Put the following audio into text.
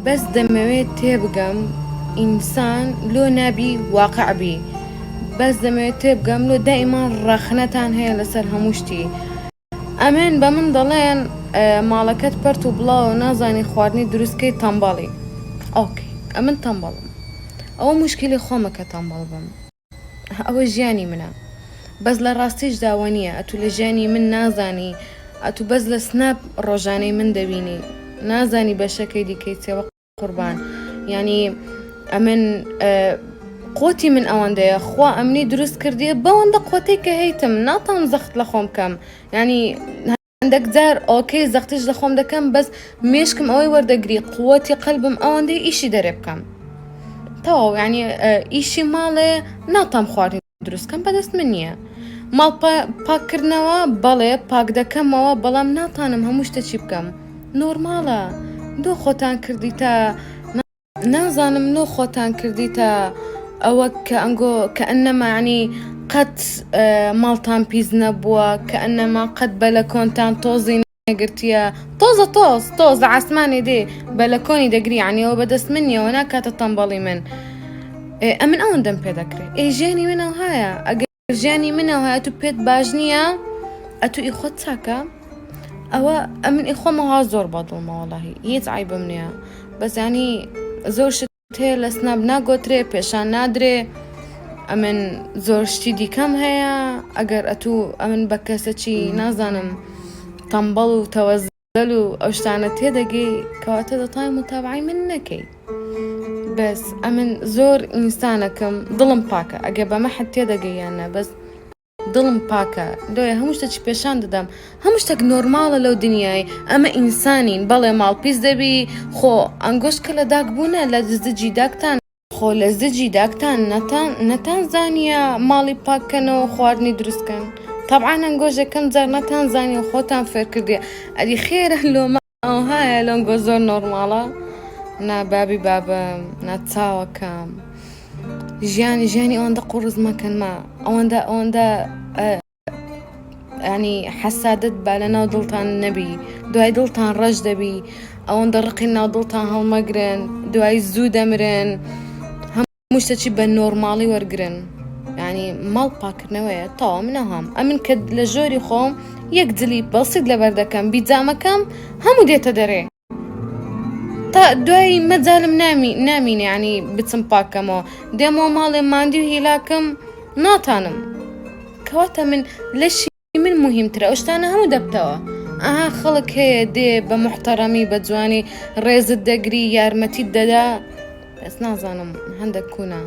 بەس دەمەوێت تێبگەم ئینسان لۆ نابی واقع بی، بەس دەمەوێت تێبگەم لۆ دائیمان ڕەخنەتان هەیە لەسەر هەموو شتی. ئەمێن بە من دەڵێن ماڵەکەت پەرت و بڵاو نازانی خواردنی دروستکەی تەمبەڵی. ئۆکێ ئەمن تەمبەڵم، ئەوە موشکیلی خۆمەکە تەمبەڵ بم، ئەوە ژیانی منە. بەس لە ڕاستیش داوە نییە، ئەتو لە ژیانی من نازانی، ئەتو بەس لە سناب ڕۆژانەی من دەبینی، نازانی بەشەکەی دیکەی چێوە قوربان. ینی ئەمن قوتی من ئەوەندەیە خوا ئەمنی دروست کردیە بەوەندە قوتەی کە هەیتم ناتان زەخت لە خۆم کەم. ینی هەندێک جار ئۆکەی زەختیش لە خۆم دەکەم، بەس مێشکم ئەوەی وەردەگری قوتی قەلبم ئەوەندەی ئیشی دەرێ بکەم. تەواو ینی ئیشی ماڵێ ناتام خواردنی دروستکەم بەدەست من نییە. ماڵ پاککردنەوە بەڵێ پاک دەکەمەوە، بەڵام ناتانم هەموو شتە چی بکەم. نۆرماڵە دۆ خۆتان کردیتە، نازانم نۆ خۆتان کردیتە ئەوە کە ئەنگۆ کە ئەنەما عنی قەت ماڵتان پیس نەبووە، کە ئەنەما قەت بەلەکۆنتان تۆزی نەگرتیە. تۆزە تۆز لە عاسمانی دێ بەلەکۆنی دەگری، عنیەوە بەدەست من نیەوە ناکاتە تەمبەڵی من. ئەمن ئەوەندەم پێ دەکرێت. ژیانی منە هەیە، ئەگەر ژیانی منە هەیە تو پێت باش نییە ئەتو ئیخۆت چاکە، ئەوە ئەمن ئیخۆمەها زۆر بەدڵمە وەڵاهی هیچ عیبم نییە. بەزانی زۆر شت هەیە لە سناب ناگۆترێ، پێشان نادرێ. ئەمن زۆر شتی دیکەم هەیە، ئەگەر ئەتو ئەمن بە کەسەچی نازانم تەمبەڵ و تەوەزەل و ئەو شتانە تێدەگەی کەواتە دەتای متابعی من نەکەی. بەس ئەمن زۆر ئینسانەکەم دڵم پاکە، ئەگەر بەمە حەت تێدەگەیانە، بەس دڵم پاکە دۆیە هەموو شتێکی پێشان دەدەم، هەموو شتێک نۆرماڵە لەو دنیای. ئەمە ئینسانین، بەڵێ ماڵپیس دەبی، خۆ ئەنگۆشکە لە داک بوونە لە زجی داکتان، خۆ لە زجی داکتان نەتان زانیە ماڵی پاککەنەوە خواردنی دروستکەن. طبعاً ئەنگۆژەکەم جار نەتان زانی و خۆتان فێر کردیە. ئەدی خێرە لۆمە ئەو هایە لەنگۆ زۆر نۆرماڵە. نا بابی بابم، نا چاوەکەم، ژیانی ئەوەندە قوڕز مەکەنمە، ئەوەندە ینی حەسادت با لە ناو دڵتان نەبی، دوای دڵتان ڕەش دەبی، ئەوەندە ڕقی ناو دڵتان هەڵمەگرن، دوای زوو دەمرن، هەموو شتێکی بە نۆرماڵی وەرگرن. ینی ماڵ پاکردنەوەیە تەواو منەهام. ئەمن کە لە ژۆری خۆم یەک جلی بەسیت لەبەر دەکەم، بیجامەکەم هەموو دێتە دەرێ، تا دوای مەجالم نامینێ ینی بچم پاکەمەوە، دێمەوە ماڵێ ماندی و هیلاکەم ناتانم. کەواتە من لەشی من مهمترە، ئەو شتانە هەموو دەبتەوە. ئاها خەڵک هەیە دێ بە محتەرەمی بە جوانی ڕێزت دەگری، یارمەتیت دەدا، بەس نازانم هەندێک کوونە.